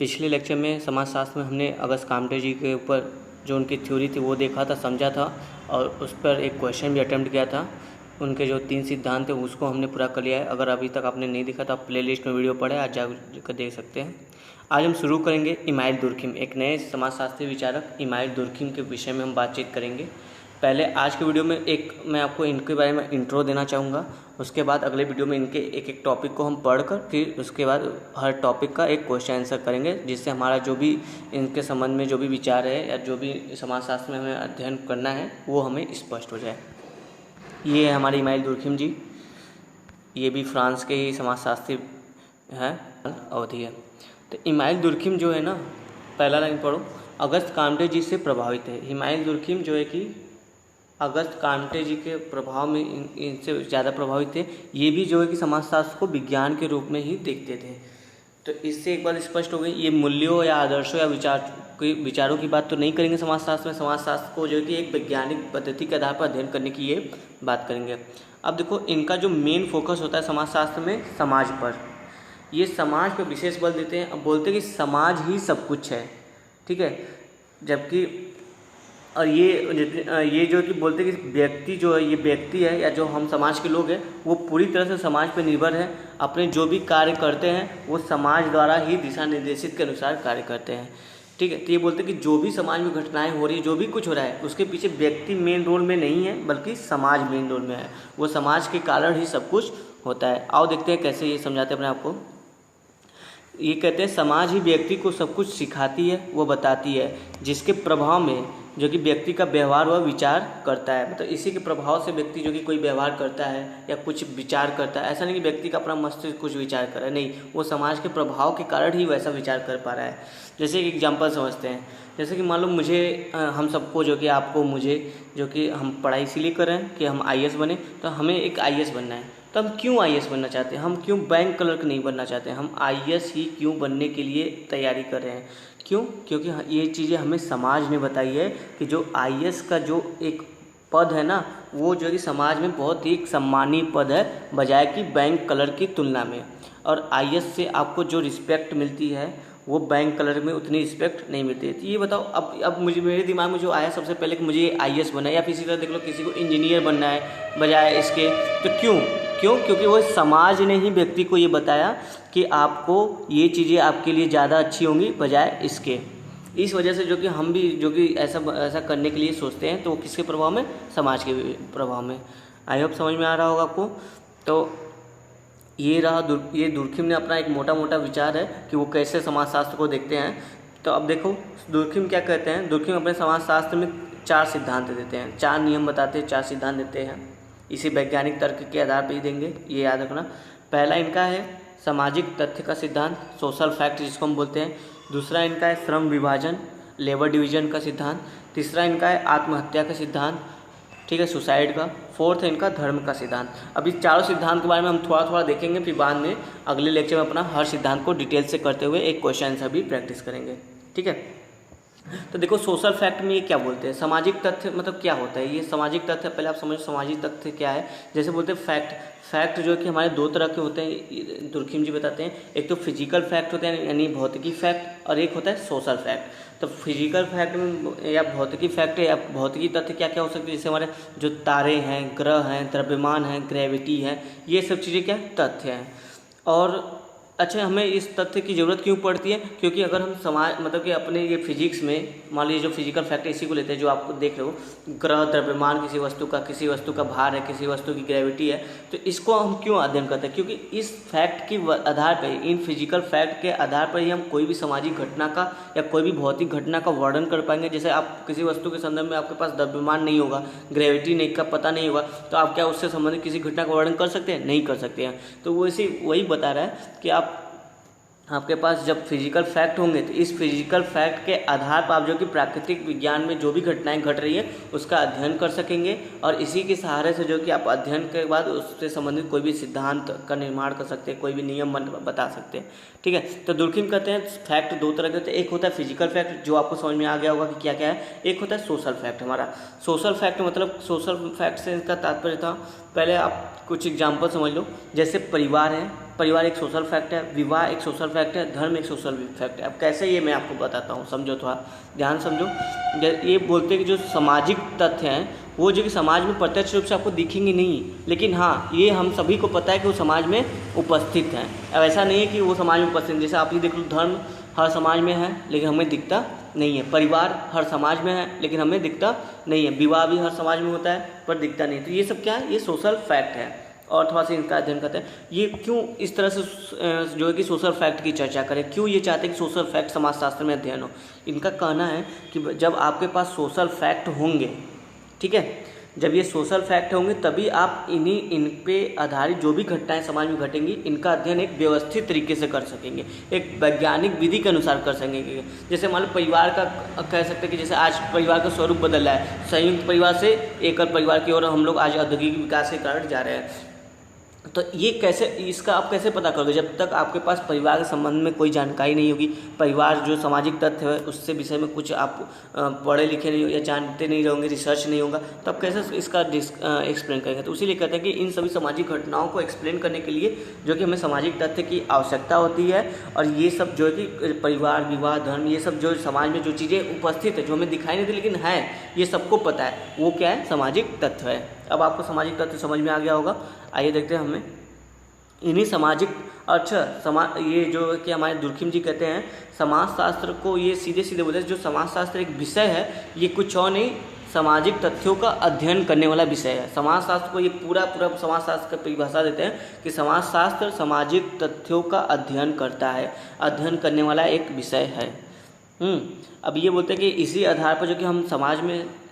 पिछले लेक्चर में समाजशास्त्र में हमने अगस्त कामटे जी के ऊपर जो उनकी थ्योरी थी वो देखा था, समझा था और उस पर एक क्वेश्चन भी अटेम्प्ट किया था। उनके जो 3 सिद्धांत थे उसको हमने पूरा कर लिया है। अगर अभी तक आपने नहीं देखा तो आप प्लेलिस्ट में वीडियो पड़े, आज जाकर देख सकते हैं। आज हम शुरू करेंगे इमाइल दुर्खिम, एक नए समाजशास्त्री विचारक इमाइल दुर्खिम के विषय में हम बातचीत करेंगे। पहले आज के वीडियो में मैं आपको इनके बारे में इंट्रो देना चाहूँगा। उसके बाद अगले वीडियो में इनके एक एक टॉपिक को हम पढ़कर फिर उसके बाद हर टॉपिक का एक क्वेश्चन आंसर करेंगे, जिससे हमारा जो भी इनके संबंध में जो भी विचार है या जो भी समाजशास्त्र में हमें अध्ययन करना है वो हमें स्पष्ट हो जाए। ये है हमारे इमाइल दुर्खिम जी, ये भी फ्रांस के ही समाजशास्त्री हैं, अवधि है। तो इमाइल दुर्खिम जो है ना, पहला लाइन पढ़ो, अगस्त कामटे जी से प्रभावित है। इमाइल दुर्खिम जो है कि अगस्त कामटे जी के प्रभाव में इनसे ज़्यादा प्रभावित थे। ये भी जो है कि समाजशास्त्र को विज्ञान के रूप में ही देखते थे। तो इससे एक बात स्पष्ट हो गई, ये मूल्यों या आदर्शों या विचारों की बात तो नहीं करेंगे समाजशास्त्र में। समाजशास्त्र को जो है कि एक वैज्ञानिक पद्धति के आधार पर अध्ययन करने की ये बात करेंगे। अब देखो, इनका जो मेन फोकस होता है समाजशास्त्र में समाज पर, ये समाज पर विशेष बल देते हैं। अब बोलते हैं कि समाज ही सब कुछ है, ठीक है। जबकि और ये जो कि बोलते हैं कि व्यक्ति जो है, ये व्यक्ति है या जो हम समाज के लोग हैं वो पूरी तरह से समाज पर निर्भर है। अपने जो भी कार्य करते हैं वो समाज द्वारा ही दिशा निर्देशित के अनुसार कार्य करते हैं, ठीक है। तो ये बोलते हैं कि जो भी समाज में घटनाएं हो रही है, जो भी कुछ हो रहा है, उसके पीछे व्यक्ति मेन रोल में नहीं है बल्कि समाज मेन रोल में है। वो समाज के कारण ही सब कुछ होता है। आओ देखते हैं कैसे ये समझाते हैं अपने आपको। ये कहते हैं समाज ही व्यक्ति को सब कुछ सिखाती है, वो बताती है, जिसके प्रभाव में जो कि व्यक्ति का व्यवहार व विचार करता है। मतलब इसी के प्रभाव से व्यक्ति जो कि कोई व्यवहार करता है या कुछ विचार करता है। ऐसा नहीं कि व्यक्ति का अपना मस्तिष्क कुछ विचार कर रहा है, नहीं, वो समाज के प्रभाव के कारण ही वैसा विचार कर पा रहा है। जैसे एक एग्जांपल समझते हैं, जैसे कि मान लो मुझे, हम सबको जो कि आपको, मुझे जो कि हम पढ़ाई इसीलिए कर रहे हैं कि हम IAS बने, तो हमें एक IAS बनना है। तो हम क्यों IAS बनना चाहते हैं? हम क्यों बैंक क्लर्क नहीं बनना चाहते हैं? हम IAS ही क्यों बनने के लिए तैयारी कर रहे हैं? क्यों? क्योंकि ये चीज़ें हमें समाज ने बताई है कि जो IAS का जो एक पद है ना, वो जो कि समाज में बहुत ही सम्मानीय पद है बजाय कि बैंक क्लर्क की तुलना में। और IAS से आपको जो रिस्पेक्ट मिलती है वो बैंक क्लर्क में उतनी रिस्पेक्ट नहीं मिलती है। तो ये बताओ, अब मुझे, मेरे दिमाग में जो आया सबसे पहले कि मुझे IAS बनना है, या फिर इसी तरह देख लो किसी को इंजीनियर बनना है बजाय इसके। तो क्यों? क्योंकि वो समाज ने ही व्यक्ति को ये बताया कि आपको ये चीज़ें आपके लिए ज़्यादा अच्छी होंगी बजाय इसके। इस वजह से जो कि हम भी जो कि ऐसा करने के लिए सोचते हैं, तो वो किसके प्रभाव में? समाज के प्रभाव में। आई होप समझ में आ रहा होगा आपको। तो ये रहा ये दुर्खिम ने अपना एक मोटा विचार है कि वो कैसे समाजशास्त्र को देखते हैं। तो अब देखो दुर्खिम क्या कहते हैं। दुर्खिम अपने समाजशास्त्र में 4 सिद्धांत देते हैं, 4 नियम बताते हैं, 4 सिद्धांत देते हैं। इसी वैज्ञानिक तर्क के आधार पर ही देंगे, ये याद रखना। पहला इनका है सामाजिक तथ्य का सिद्धांत, सोशल फैक्ट जिसको हम बोलते हैं। दूसरा इनका है श्रम विभाजन, लेबर डिवीजन का सिद्धांत। तीसरा इनका है आत्महत्या का सिद्धांत, ठीक है, सुसाइड का। फोर्थ है इनका धर्म का सिद्धांत। अब इस चारों सिद्धांत के बारे में हम थोड़ा देखेंगे, फिर बाद में अगले लेक्चर में अपना हर सिद्धांत को डिटेल से करते हुए एक क्वेश्चन आंसर भी प्रैक्टिस करेंगे, ठीक है। तो देखो सोशल फैक्ट में ये क्या बोलते हैं, सामाजिक तथ्य मतलब क्या होता है। ये सामाजिक तथ्य पहले आप समझो सामाजिक तथ्य क्या है। जैसे बोलते हैं फैक्ट जो कि हमारे 2 तरह के होते हैं, दुर्खिम जी बताते हैं। एक तो फिजिकल फैक्ट होते हैं यानी भौतिकी फैक्ट, और एक होता है सोशल फैक्ट। तो फिजिकल फैक्ट में या भौतिकी फैक्ट या भौतिकी तथ्य क्या क्या हो सकते हैं, जैसे हमारे जो तारे हैं, ग्रह हैं, द्रव्यमान हैं, ग्रेविटी है, ये सब चीज़ें क्या तथ्य हैं। और अच्छा, हमें इस तथ्य की ज़रूरत क्यों पड़ती है? क्योंकि अगर हम समाज मतलब कि अपने ये फिजिक्स में मान लीजिए जो फिजिकल फैक्ट है इसी को लेते हैं, जो आप देख रहे हो, ग्रह, द्रव्यमान, किसी वस्तु का भार है, किसी वस्तु की ग्रेविटी है, तो इसको हम क्यों अध्ययन करते हैं? क्योंकि इस फैक्ट के आधार पर, इन फिजिकल फैक्ट के आधार पर ही हम कोई भी सामाजिक घटना का या कोई भी भौतिक घटना का वर्णन कर पाएंगे। जैसे आप किसी वस्तु के संदर्भ में आपके पास द्रव्यमान नहीं होगा, ग्रेविटी नहीं का पता नहीं होगा, तो आप क्या उससे संबंधित किसी घटना का वर्णन कर सकते हैं? नहीं कर सकते हैं। तो वो वही बता रहा है कि आपके पास जब फिजिकल फैक्ट होंगे तो इस फिजिकल फैक्ट के आधार पर आप जो कि प्राकृतिक विज्ञान में जो भी घटनाएं घट रही है उसका अध्ययन कर सकेंगे, और इसी के सहारे से जो कि आप अध्ययन के बाद उससे संबंधित कोई भी सिद्धांत का निर्माण कर सकते हैं, कोई भी नियम बता सकते हैं, ठीक है। तो दुर्खिम कहते हैं फैक्ट 2 तरह के होते हैं। एक होता है फिजिकल फैक्ट, जो आपको समझ में आ गया होगा कि क्या क्या है। एक होता है सोशल फैक्ट। हमारा सोशल फैक्ट मतलब सोशल फैक्ट से इसका तात्पर्य था, पहले आप कुछ एग्जाम्पल समझ लो। जैसे परिवार है, परिवार एक सोशल फैक्ट है, विवाह एक सोशल फैक्ट है, धर्म एक सोशल फैक्ट है। अब कैसे ये मैं आपको बताता हूँ, समझो, थोड़ा ध्यान समझो। ये बोलते हैं कि जो सामाजिक तथ्य हैं वो जो कि समाज में प्रत्यक्ष रूप से आपको दिखेंगे नहीं, लेकिन हाँ ये हम सभी को पता है कि वो समाज में उपस्थित हैं। अब ऐसा नहीं है कि वो समाज में उपस्थित, जैसे आप ये देख लो, धर्म हर समाज में है लेकिन हमें दिखता नहीं है, परिवार हर समाज में है लेकिन हमें दिखता नहीं है, विवाह भी हर समाज में होता है पर दिखता नहीं। तो ये सब क्या है, ये सोशल फैक्ट है। और थोड़ा सा इनका अध्ययन करते हैं, ये क्यों इस तरह से जो है कि सोशल फैक्ट की चर्चा करें, क्यों ये चाहते हैं कि सोशल फैक्ट समाजशास्त्र में अध्ययन हो। इनका कहना है कि जब आपके पास सोशल फैक्ट होंगे, ठीक है, जब ये सोशल फैक्ट होंगे तभी आप इन पे आधारित जो भी घटनाएं समाज में घटेंगी इनका अध्ययन एक व्यवस्थित तरीके से कर सकेंगे, एक वैज्ञानिक विधि के अनुसार कर सकेंगे। जैसे मान लो परिवार का कह सकते हैं कि जैसे आज परिवार का स्वरूप बदल रहा है, संयुक्त परिवार से एकल परिवार की ओर हम लोग आज औद्योगिक विकास के कारण जा रहे हैं। तो ये कैसे, इसका आप कैसे पता करोगे, जब तक आपके पास परिवार के संबंध में कोई जानकारी नहीं होगी, परिवार जो सामाजिक तथ्य है उससे विषय में कुछ आप पढ़े लिखे नहीं हो या जानते नहीं रहोगे, रिसर्च नहीं होगा, तब कैसे इसका एक्सप्लेन करेंगे। तो इसीलिए कहते हैं कि इन सभी सामाजिक घटनाओं को एक्सप्लेन करने के लिए जो कि हमें सामाजिक तथ्य की आवश्यकता होती है। और ये सब जो है कि परिवार, विवाह, धर्म, ये सब जो समाज में जो चीज़ें उपस्थित है जो हमें दिखाई नहीं दी लेकिन है, ये सबको पता है, वो क्या है, सामाजिक तथ्य है। अब आपको सामाजिक तथ्य समझ में आ गया होगा। आइए देखते हैं हमें इन्हीं सामाजिक, अच्छा ये जो कि हमारे दुर्खिम जी कहते हैं समाजशास्त्र को, ये सीधे सीधे बोले जो समाजशास्त्र एक विषय है, ये कुछ और नहीं, सामाजिक तथ्यों का अध्ययन करने वाला विषय है। समाजशास्त्र को ये पूरा समाजशास्त्र का परिभाषा देते हैं कि समाजशास्त्र सामाजिक तथ्यों का अध्ययन करता है, अध्ययन करने वाला एक विषय है। अब ये बोलते हैं कि इसी आधार पर जो कि हम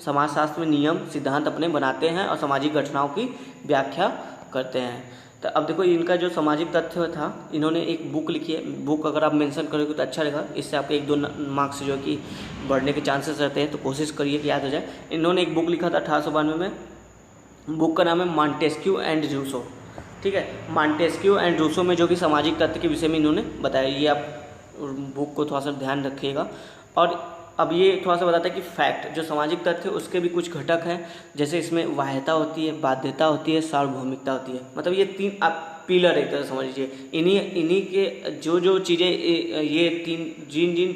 समाजशास्त्र में नियम सिद्धांत अपने बनाते हैं और सामाजिक घटनाओं की व्याख्या करते हैं। तो अब देखो इनका जो सामाजिक तथ्य था, इन्होंने एक बुक लिखी है, बुक अगर आप मेंशन करोगे तो अच्छा रहेगा, इससे आपके 1-2 मार्क्स जो है कि बढ़ने के चांसेस रहते हैं, तो कोशिश करिए कि याद हो जाए। इन्होंने एक बुक लिखा था 1892 में, बुक का नाम है मॉन्टेस्क्यू एंड रूसो, ठीक है, मॉन्टेस्क्यू एंड रूसो में जो कि सामाजिक तथ्य के विषय में इन्होंने बताया। ये आप बुक को थोड़ा सा ध्यान रखिएगा। और अब ये थोड़ा सा बताता है कि फैक्ट जो सामाजिक तथ्य उसके भी कुछ घटक हैं, जैसे इसमें वाह्यता होती है, बाध्यता होती है, सार्वभौमिकता होती है। मतलब ये 3 आप पिलर एक तरह समझ लीजिए। इन्हीं के जो चीज़ें, ये 3 जिन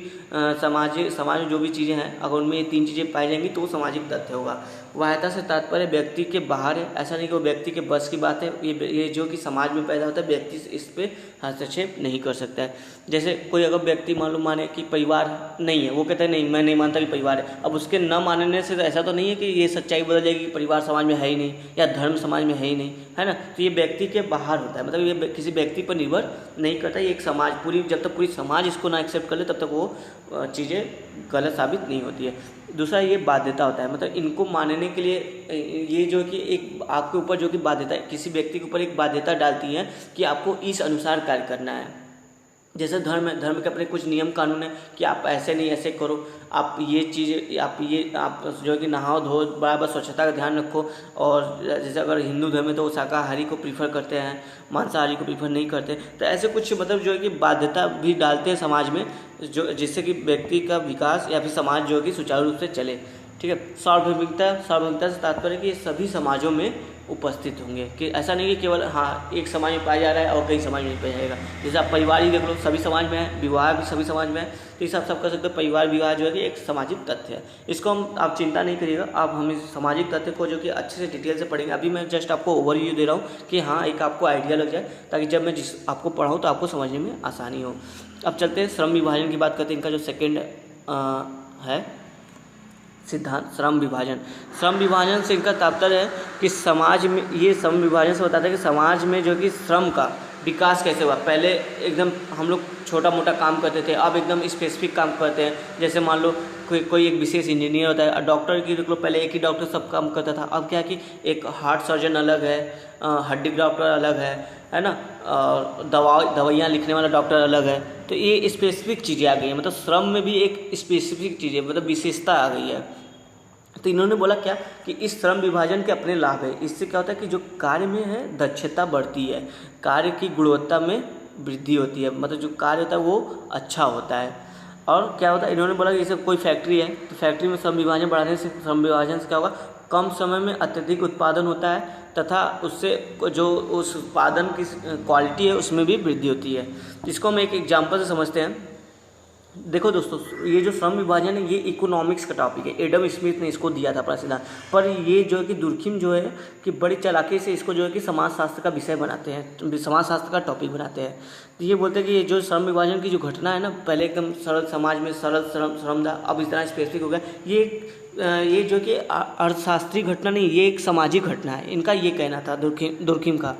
समाज में जो भी चीज़ें हैं, अगर उनमें ये 3 चीज़ें पाई जाएंगी तो वो सामाजिक तथ्य होगा। वाह्यता से तात्पर्य व्यक्ति के बाहर है, ऐसा नहीं कि वो व्यक्ति के बस की बात है, ये जो कि समाज में पैदा होता है, व्यक्ति इस पर हस्तक्षेप नहीं कर सकता है। जैसे कोई अगर व्यक्ति माने कि परिवार नहीं है, वो कहता है नहीं मैं नहीं मानता कि परिवार है, अब उसके न मानने से ऐसा तो नहीं है कि ये सच्चाई बदल जाएगी कि परिवार समाज में है ही नहीं या धर्म समाज में है ही नहीं, है ना। तो ये व्यक्ति के बाहर होता है, मतलब ये किसी व्यक्ति पर निर्भर नहीं करता। ये एक समाज जब तक पूरी समाज इसको ना एक्सेप्ट कर ले तब तक वो चीज़ें गलत साबित नहीं होती है। दूसरा ये बाध्यता होता है, मतलब इनको मानने के लिए ये जो कि एक आपके ऊपर जो कि बाध्यता है, किसी व्यक्ति के ऊपर एक बाध्यता डालती है कि आपको इस अनुसार कार्य करना है। जैसे धर्म के अपने कुछ नियम कानून है कि आप ऐसे नहीं ऐसे करो, आप ये चीज़ें आप जो है कि नहाओ धो, बराबर स्वच्छता का ध्यान रखो। और जैसे अगर हिंदू धर्म में तो वो शाकाहारी को प्रीफर करते हैं, मांसाहारी को प्रीफर नहीं करते। तो ऐसे कुछ मतलब जो है कि बाध्यता भी डालते हैं समाज में, जो जिससे कि व्यक्ति का विकास या फिर समाज जो है कि सुचारू रूप से चले, ठीक है। सार्वभौमिकता से तात्पर्य कि ये सभी समाजों में उपस्थित होंगे, कि ऐसा नहीं कि केवल एक समाज में पाया जा रहा है और कई समाज में नहीं पाया जाएगा। जैसे आप परिवार ही देख लो, सभी समाज में है, विवाह भी सभी समाज में है, तो इस सब कर सकते हो। परिवार विवाह जो है कि एक सामाजिक तथ्य है, इसको आप चिंता नहीं करिएगा, आप हम इस सामाजिक तथ्य को जो कि अच्छे से डिटेल से पढ़ेंगे। अभी मैं जस्ट आपको ओवरव्यू दे रहा हूँ कि हाँ एक आपको आइडिया लग जाए, ताकि जब मैं आपको पढ़ाऊँ तो आपको समझने में आसानी हो। अब चलते हैं श्रम विभाजन की बात करते हैं। इनका जो सेकेंड है सिद्धांत, श्रम विभाजन से इनका तात्पर्य है कि समाज में, ये श्रम विभाजन से बताता है कि समाज में जो कि श्रम का विकास कैसे हुआ। पहले एकदम हम लोग छोटा मोटा काम करते थे, अब एकदम स्पेसिफिक काम करते हैं। जैसे मान लो कोई एक विशेष इंजीनियर होता है, डॉक्टर की देख लो, पहले एक ही डॉक्टर सब काम करता था, अब क्या कि एक हार्ट सर्जन अलग है, हड्डी डॉक्टर अलग है ना, और दवाइयाँ लिखने वाला डॉक्टर अलग है। तो ये स्पेसिफिक चीज़ें आ गई हैं, मतलब श्रम में भी एक स्पेसिफिक चीज़ें, मतलब विशेषता आ गई है। तो इन्होंने बोला क्या कि इस श्रम विभाजन के अपने लाभ है। इससे क्या होता है कि जो कार्य में है दक्षता बढ़ती है, कार्य की गुणवत्ता में वृद्धि होती है, मतलब जो कार्य होता है वो अच्छा होता है। और क्या होता है, इन्होंने बोला कि जैसे कोई फैक्ट्री है, तो फैक्ट्री में श्रम विभाजन बढ़ाने से, श्रम विभाजन से क्या होगा, कम समय में अत्यधिक उत्पादन होता है तथा उससे जो उस उत्पादन की क्वालिटी है उसमें भी वृद्धि होती है। इसको हम एक एग्जांपल से समझते हैं। देखो दोस्तों, ये जो श्रम विभाजन है ये इकोनॉमिक्स का टॉपिक है। एडम स्मिथ ने इसको दिया था अपना सिद्धांत, पर ये जो है कि दुर्खिम जो है कि बड़ी चालाकी से इसको जो है कि समाजशास्त्र का विषय बनाते हैं, समाजशास्त्र का टॉपिक बनाते हैं। तो ये बोलते हैं कि ये जो श्रम विभाजन की जो घटना है ना, पहले एकदम सरल समाज में सरल श्रम था, अब इस तरह स्पेसिफिक हो गया। ये जो कि अर्थशास्त्रीय घटना नहीं, ये एक सामाजिक घटना है, इनका ये कहना था दुर्खिम का।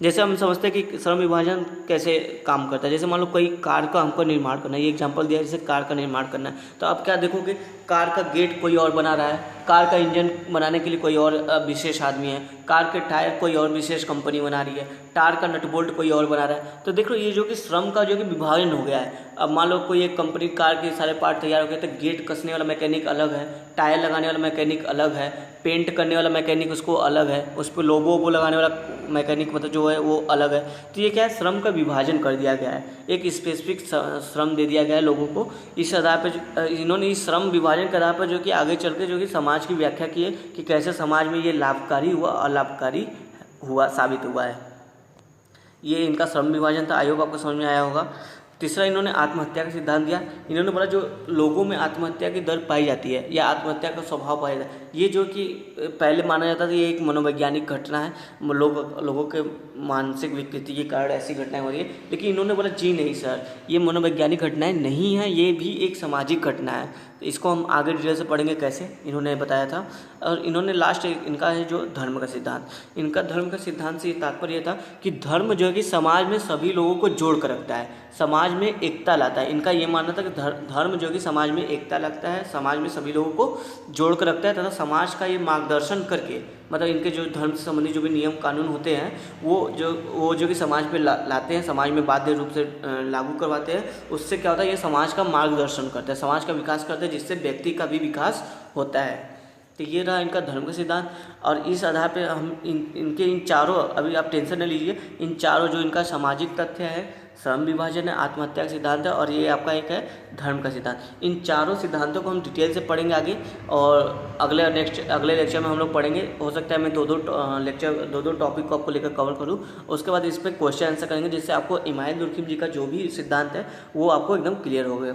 जैसे हम समझते हैं कि श्रम विभाजन कैसे काम करता है। जैसे मान लो कोई कार का हमको निर्माण करना है, ये एग्जांपल दिया, जैसे कार का निर्माण करना है, तो आप क्या देखोगे, कार का गेट कोई और बना रहा है, कार का इंजन बनाने के लिए कोई और विशेष आदमी है, कार के टायर कोई और विशेष कंपनी बना रही है, टायर का नट बोल्ट कोई और बना रहा है। तो देखो ये जो कि श्रम का जो कि विभाजन हो गया है। अब मान लो कोई एक कंपनी कार के सारे पार्ट तैयार हो गए, तो गेट कसने वाला मैकेनिक अलग है, टायर लगाने वाला मैकेनिक अलग है, पेंट करने वाला मैकेनिक उसको अलग है, उस पर लोगो लगाने वाला मैकेनिक मतलब जो है वो अलग है। तो ये क्या है, श्रम का विभाजन कर दिया गया है, एक स्पेसिफिक श्रम दे दिया गया है लोगों को। इस आधार पर इन्होंने इस श्रम विभाजन के आधार पर जो कि आगे चल के जो कि समाज की व्याख्या की है कि कैसे समाज में ये लाभकारी हुआ अलाभकारी हुआ साबित हुआ है। ये इनका श्रम विभाजन था। आयोग आपको समझ में आया होगा। तीसरा, इन्होंने आत्महत्या का सिद्धांत दिया। इन्होंने बोला जो लोगों में आत्महत्या की दर पाई जाती है या आत्महत्या का स्वभाव पाया जाता है, ये जो कि पहले माना जाता था ये एक मनोवैज्ञानिक घटना है, लोगों के मानसिक विकृति के कारण ऐसी घटनाएं हो रही है। लेकिन इन्होंने बोला जी नहीं सर, ये मनोवैज्ञानिक घटनाएं नहीं है, ये भी एक सामाजिक घटना है। तो इसको हम आगे डिटेल से पढ़ेंगे कैसे, इन्होंने बताया था। और इन्होंने लास्ट इनका है जो धर्म का सिद्धांत। इनका धर्म का सिद्धांत से तात्पर्य ये था कि धर्म जो है कि समाज में सभी लोगों को जोड़ कर रखता है, समाज में एकता लाता है। इनका ये मानना था कि धर्म जो कि समाज में एकता लाता है, समाज में सभी लोगों को जोड़ कर रखता है तथा समाज का ये मार्गदर्शन करके, मतलब इनके जो धर्म से संबंधित जो भी नियम कानून होते हैं वो जो कि समाज पे लाते हैं, समाज में बाध्य रूप से लागू करवाते हैं। उससे क्या होता है, ये समाज का मार्गदर्शन करता है, समाज का विकास करता है, जिससे व्यक्ति का भी विकास होता है। तो ये रहा इनका धर्म का सिद्धांत। और इस आधार पे हम इनके इन चारों, अभी आप टेंशन न लीजिए, इन चारों जो इनका सामाजिक तथ्य है, श्रम विभाजन है, आत्महत्या का सिद्धांत है और ये आपका एक है धर्म का सिद्धांत। इन चारों सिद्धांतों को हम डिटेल से पढ़ेंगे आगे, और अगले लेक्चर में हम लोग पढ़ेंगे। हो सकता है मैं दो दो टॉपिक को आपको लेकर कवर करूँ। उसके बाद इस पर क्वेश्चन आंसर करेंगे, जिससे आपको इमाम दुर्खिम जी का जो भी सिद्धांत है वो आपको एकदम क्लियर हो जाए।